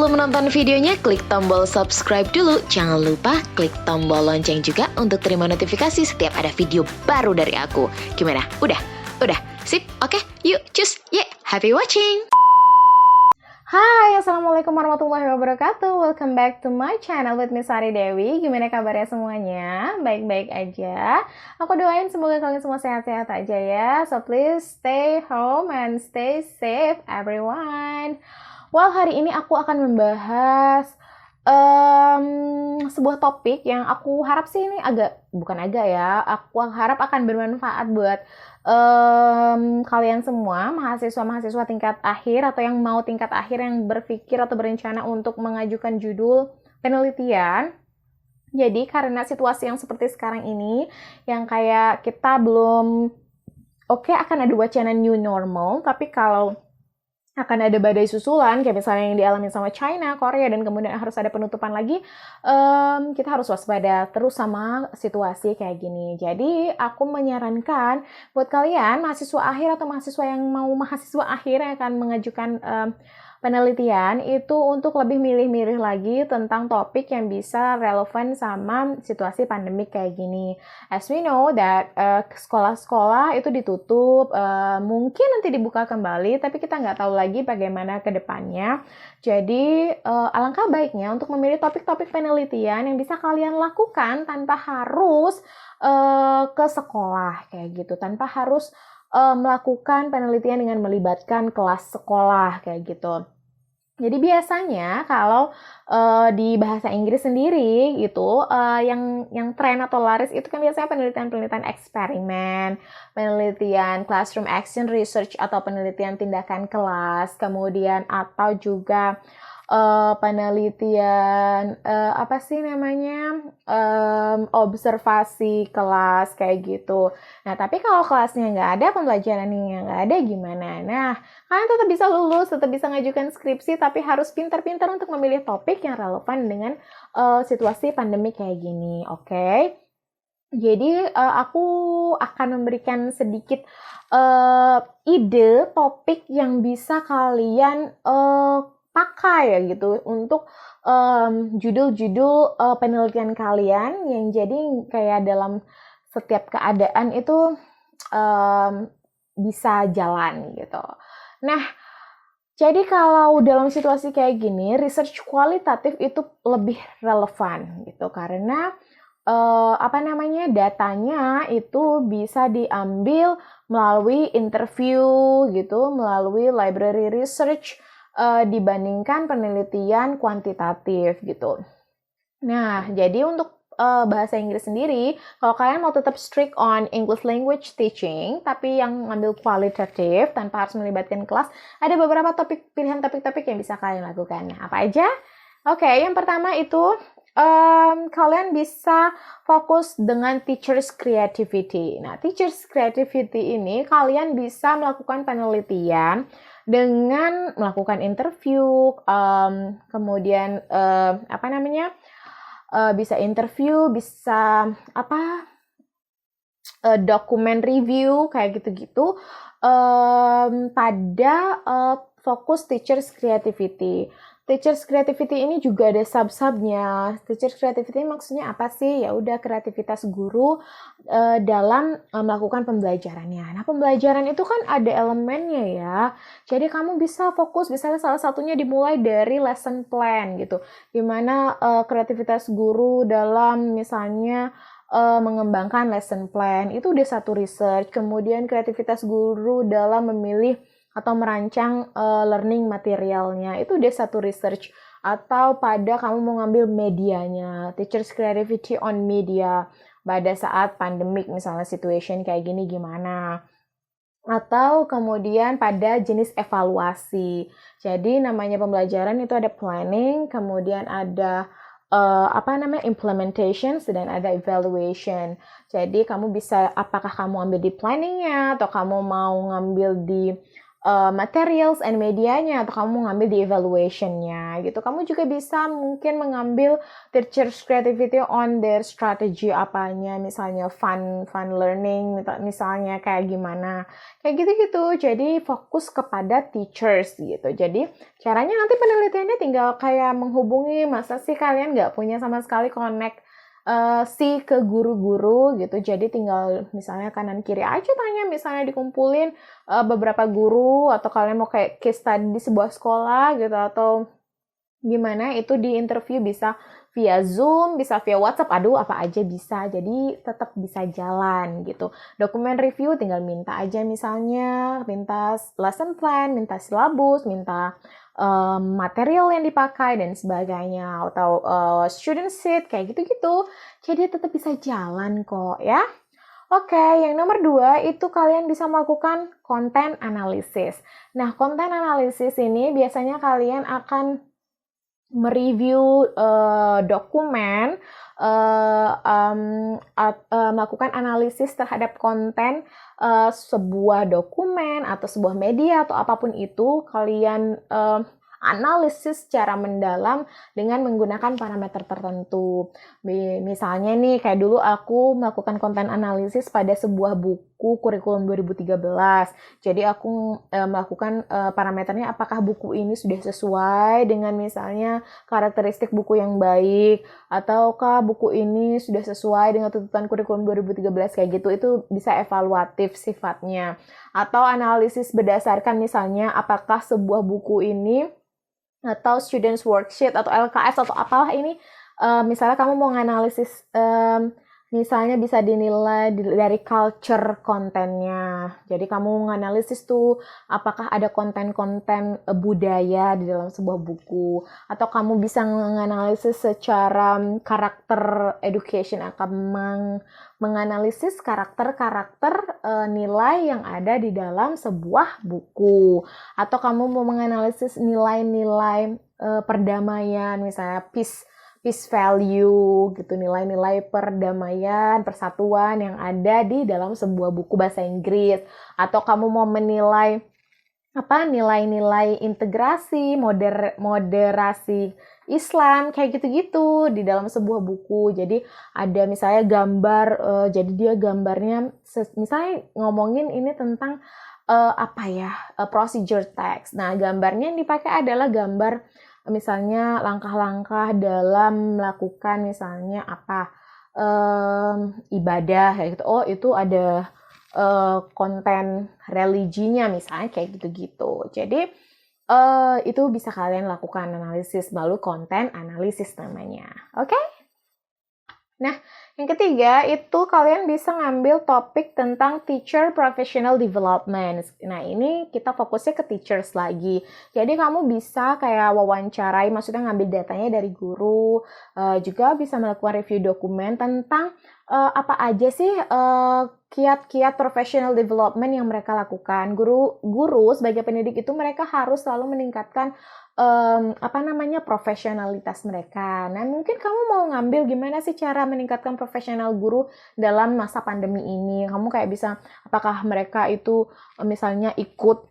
Sebelum menonton videonya, klik tombol subscribe dulu. Jangan lupa klik tombol lonceng juga untuk terima notifikasi setiap ada video baru dari aku. Gimana? Udah? Sip? Oke, yuk, cus, happy watching! Hai, Assalamualaikum warahmatullahi wabarakatuh. Welcome back to my channel with Miss Sari Dewi. Gimana kabarnya semuanya? Baik-baik aja. Aku doain semoga kalian semua sehat-sehat aja ya. So please stay home and stay safe everyone. Well, hari ini aku akan membahas sebuah topik yang aku harap sih ini aku harap akan bermanfaat buat kalian semua, mahasiswa tingkat akhir atau yang mau tingkat akhir yang berpikir atau berencana untuk mengajukan judul penelitian. Jadi karena situasi yang seperti sekarang ini, yang kayak kita belum akan ada wacana new normal, tapi kalau akan ada badai susulan, kayak misalnya yang dialami sama China, Korea, dan kemudian harus ada penutupan lagi, kita harus waspada terus sama situasi kayak gini. Jadi, aku menyarankan buat kalian, mahasiswa akhir atau mahasiswa yang mau mahasiswa akhir yang akan mengajukan penelitian, itu untuk lebih milih-milih lagi tentang topik yang bisa relevan sama situasi pandemik kayak gini. As we know that sekolah-sekolah itu ditutup, mungkin nanti dibuka kembali, tapi kita nggak tahu lagi bagaimana ke depannya. Jadi alangkah baiknya untuk memilih topik-topik penelitian yang bisa kalian lakukan tanpa harus ke sekolah kayak gitu, tanpa harus melakukan penelitian dengan melibatkan kelas sekolah kayak gitu. Jadi biasanya kalau di bahasa Inggris sendiri gitu, yang tren atau laris itu kan biasanya penelitian-penelitian eksperimen, penelitian classroom action research atau penelitian tindakan kelas, kemudian atau juga penelitian observasi kelas kayak gitu. Nah, tapi kalau kelasnya nggak ada, pembelajarannya nggak ada gimana? Nah, kalian tetap bisa lulus, tetap bisa ngajukan skripsi, tapi harus pintar-pintar untuk memilih topik yang relevan dengan situasi pandemi kayak gini, oke? Jadi, aku akan memberikan sedikit ide topik yang bisa kalian pakai ya gitu untuk judul-judul penelitian kalian yang jadi kayak dalam setiap keadaan itu bisa jalan gitu. Nah, jadi kalau dalam situasi kayak gini, research kualitatif itu lebih relevan gitu karena datanya itu bisa diambil melalui interview gitu, melalui library research dibandingkan penelitian kuantitatif gitu. Nah, jadi untuk bahasa Inggris sendiri, kalau kalian mau tetap strict on English language teaching, tapi yang ngambil kualitatif tanpa harus melibatkan kelas, ada beberapa pilihan topik-topik yang bisa kalian lakukan. Nah, apa aja? Oke, yang pertama itu kalian bisa fokus dengan teachers creativity. Nah, teachers creativity ini kalian bisa melakukan penelitian dengan melakukan interview, kemudian bisa interview, bisa dokumen review kayak gitu-gitu pada fokus teachers creativity. Teachers creativity ini juga ada sub-subnya. Teachers creativity maksudnya apa sih? Ya udah kreativitas guru dalam melakukan pembelajarannya. Nah, pembelajaran itu kan ada elemennya ya. Jadi kamu bisa fokus, misalnya salah satunya dimulai dari lesson plan gitu. Dimana kreativitas guru dalam misalnya mengembangkan lesson plan itu udah satu research. Kemudian kreativitas guru dalam memilih atau merancang learning materialnya itu udah satu research. Atau pada kamu mau ngambil medianya, teachers creativity on media pada saat pandemic misalnya situation kayak gini gimana. Atau kemudian pada jenis evaluasi. Jadi namanya pembelajaran itu ada planning, kemudian ada implementation, dan ada evaluation. Jadi kamu bisa, apakah kamu ambil di planningnya atau kamu mau ngambil di materials and medianya, atau kamu ngambil di evaluation-nya gitu. Kamu juga bisa mungkin mengambil teachers creativity on their strategy apanya, misalnya fun learning, misalnya kayak gimana, kayak gitu-gitu. Jadi fokus kepada teachers gitu. Jadi caranya nanti penelitiannya tinggal kayak menghubungi, masa sih kalian nggak punya sama sekali connect ke guru-guru gitu. Jadi tinggal misalnya kanan kiri aja tanya, misalnya dikumpulin beberapa guru, atau kalian mau kayak case study di sebuah sekolah gitu, atau gimana, itu di interview bisa via Zoom, bisa via WhatsApp, apa aja bisa. Jadi tetap bisa jalan gitu. Dokumen review tinggal minta aja, misalnya minta lesson plan, minta syllabus, minta material yang dipakai dan sebagainya, atau student sheet kayak gitu-gitu. Jadi tetap bisa jalan kok ya. Oke, yang nomor 2 itu kalian bisa melakukan content analysis. Nah, content analysis ini biasanya kalian akan mereview dokumen, melakukan analisis terhadap konten sebuah dokumen atau sebuah media atau apapun itu. Kalian analisis secara mendalam dengan menggunakan parameter tertentu. Misalnya nih, kayak dulu aku melakukan konten analisis pada sebuah buku kurikulum 2013. Jadi aku melakukan parameternya, apakah buku ini sudah sesuai dengan misalnya karakteristik buku yang baik, ataukah buku ini sudah sesuai dengan tuntutan kurikulum 2013, kayak gitu. Itu bisa evaluatif sifatnya. Atau analisis berdasarkan misalnya apakah sebuah buku ini atau students worksheet atau LKS atau apalah ini, misalnya kamu mau nganalisis, misalnya bisa dinilai dari culture kontennya. Jadi kamu nganalisis tuh apakah ada konten-konten budaya di dalam sebuah buku, atau kamu bisa menganalisis secara karakter education, akan menganalisis karakter-karakter nilai yang ada di dalam sebuah buku, atau kamu mau menganalisis nilai-nilai perdamaian, misalnya peace value gitu, nilai-nilai perdamaian, persatuan yang ada di dalam sebuah buku bahasa Inggris, atau kamu mau menilai nilai-nilai integrasi, moderasi Islam, kayak gitu-gitu di dalam sebuah buku. Jadi ada misalnya gambar, jadi dia gambarnya misalnya ngomongin ini tentang procedure text. Nah, gambarnya yang dipakai adalah gambar misalnya langkah-langkah dalam melakukan misalnya ibadah kayak gitu. Oh, itu ada konten religinya misalnya, kayak gitu-gitu. Jadi itu bisa kalian lakukan analisis melalui konten analisis namanya. Oke? Nah, yang ketiga itu kalian bisa ngambil topik tentang teacher professional development. Nah, ini kita fokusnya ke teachers lagi. Jadi kamu bisa kayak wawancarai, maksudnya ngambil datanya dari guru, juga bisa melakukan review dokumen tentang apa aja sih kiat-kiat professional development yang mereka lakukan. Guru sebagai pendidik itu mereka harus selalu meningkatkan profesionalitas mereka. Nah, mungkin kamu mau ngambil gimana sih cara meningkatkan profesional guru dalam masa pandemi ini. Kamu kayak bisa, apakah mereka itu misalnya ikut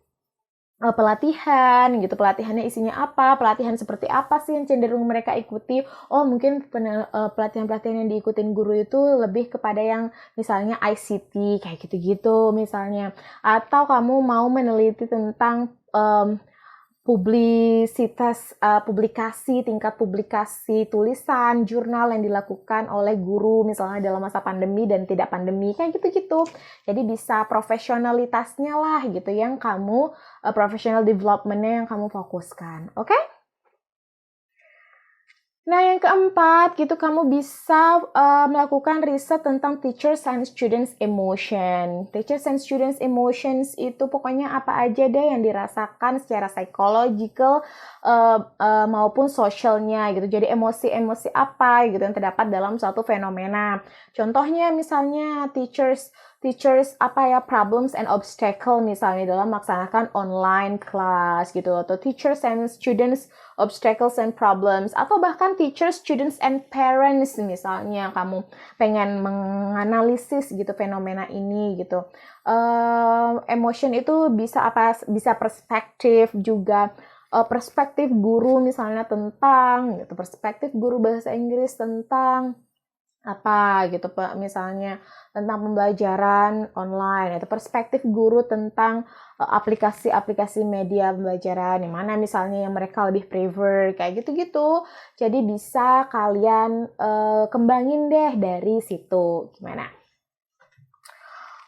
pelatihan gitu, pelatihannya isinya apa, pelatihan seperti apa sih yang cenderung mereka ikuti. Oh, mungkin pelatihan-pelatihan yang diikutin guru itu lebih kepada yang misalnya ICT kayak gitu-gitu misalnya. Atau kamu mau meneliti tentang tingkat publikasi tulisan, jurnal yang dilakukan oleh guru misalnya dalam masa pandemi dan tidak pandemi, kayak gitu-gitu. Jadi bisa profesionalitasnya lah gitu yang kamu, professional development-nya yang kamu fokuskan. Oke? Nah, yang keempat, gitu kamu bisa melakukan riset tentang teachers and students emotion. Teachers and students emotions itu pokoknya apa aja deh yang dirasakan secara psychological maupun sosialnya gitu. Jadi emosi-emosi apa gitu yang terdapat dalam suatu fenomena. Contohnya misalnya teachers teachers problems and obstacle misalnya dalam melaksanakan online class gitu, atau teachers and students obstacles and problems, atau bahkan teachers, students and parents misalnya kamu pengen menganalisis gitu fenomena ini gitu. Emotion itu bisa perspektif juga. Perspektif guru misalnya tentang gitu, perspektif guru bahasa Inggris tentang apa gitu, misalnya tentang pembelajaran online, atau perspektif guru tentang aplikasi-aplikasi media pembelajaran yang mana misalnya yang mereka lebih prefer, kayak gitu-gitu. Jadi bisa kalian kembangin deh dari situ. Gimana?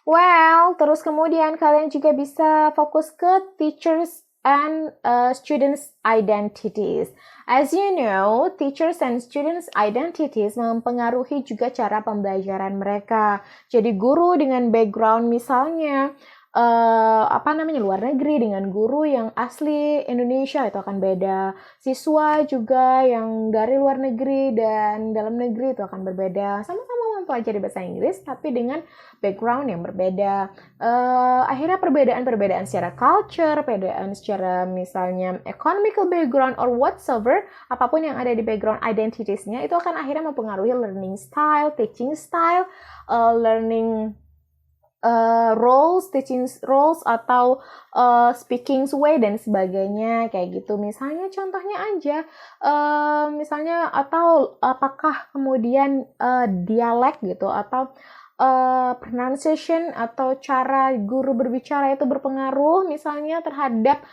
Well, terus kemudian kalian juga bisa fokus ke teachers and students' identities. As you know, teachers and students' identities mempengaruhi juga cara pembelajaran mereka. Jadi guru dengan background misalnya luar negeri dengan guru yang asli Indonesia itu akan beda. Siswa juga yang dari luar negeri dan dalam negeri itu akan berbeda. Sama-sama mempelajari bahasa Inggris tapi dengan background yang berbeda. Akhirnya perbedaan secara culture, perbedaan secara misalnya economical background or whatsoever, apapun yang ada di background identitiesnya itu akan akhirnya mempengaruhi learning style, teaching style, learning roles, teaching roles, atau speaking way dan sebagainya kayak gitu. Misalnya contohnya aja, misalnya atau apakah kemudian dialek gitu atau pronunciation atau cara guru berbicara itu berpengaruh misalnya terhadap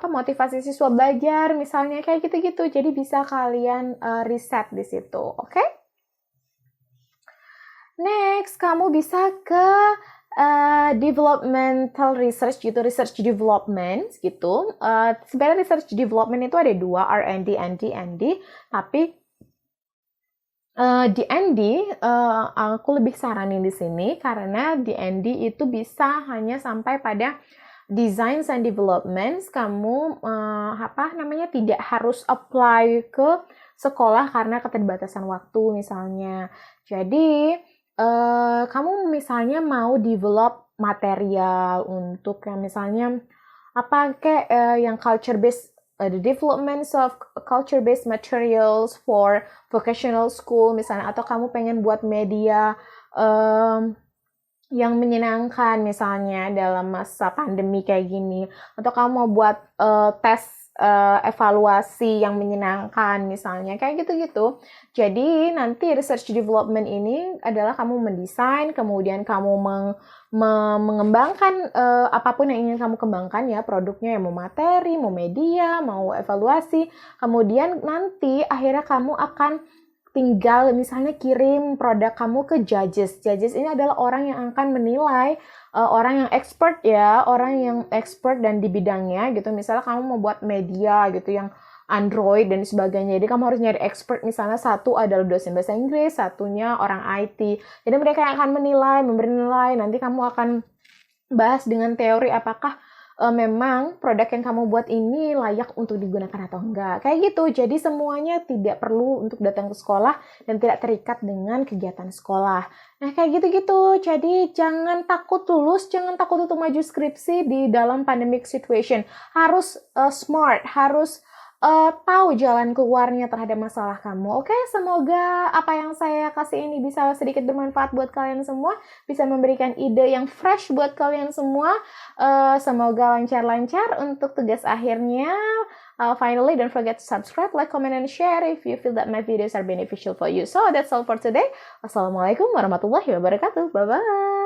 motivasi siswa belajar misalnya kayak gitu-gitu. Jadi bisa kalian riset di situ, oke? Next, kamu bisa ke developmental research gitu, research development gitu. Sebenarnya research development itu ada dua, R&D, ND. Tapi di ND aku lebih saranin di sini karena di ND itu bisa hanya sampai pada design and development. Kamu tidak harus apply ke sekolah karena keterbatasan waktu misalnya. Jadi kamu misalnya mau develop material untuk yang misalnya yang culture based, the development of culture based materials for vocational school misalnya, atau kamu pengen buat media yang menyenangkan misalnya dalam masa pandemi kayak gini, atau kamu mau buat tes evaluasi yang menyenangkan misalnya kayak gitu-gitu. Jadi nanti research development ini adalah kamu mendesain, kemudian kamu mengembangkan apapun yang ingin kamu kembangkan ya, produknya, mau materi, mau media, mau evaluasi. Kemudian nanti akhirnya kamu akan tinggal misalnya kirim produk kamu ke judges. Judges ini adalah orang yang akan menilai, orang yang expert ya, orang yang expert dan di bidangnya gitu. Misalnya kamu mau buat media gitu yang Android dan sebagainya. Jadi kamu harus nyari expert, misalnya satu adalah dosen bahasa Inggris, satunya orang IT. Jadi mereka yang akan menilai, memberi nilai. Nanti kamu akan bahas dengan teori apakah memang produk yang kamu buat ini layak untuk digunakan atau enggak. Kayak gitu. Jadi semuanya tidak perlu untuk datang ke sekolah dan tidak terikat dengan kegiatan sekolah. Nah, kayak gitu-gitu. Jadi jangan takut lulus, jangan takut untuk maju skripsi di dalam pandemic situation. Harus smart, harus tahu jalan keluarnya terhadap masalah kamu. Oke, semoga apa yang saya kasih ini bisa sedikit bermanfaat buat kalian semua, bisa memberikan ide yang fresh buat kalian semua. Semoga lancar-lancar untuk tugas akhirnya. Finally, don't forget to subscribe, like, comment, and share if you feel that my videos are beneficial for you. So, that's all for today. Wassalamualaikum warahmatullahi wabarakatuh. Bye-bye.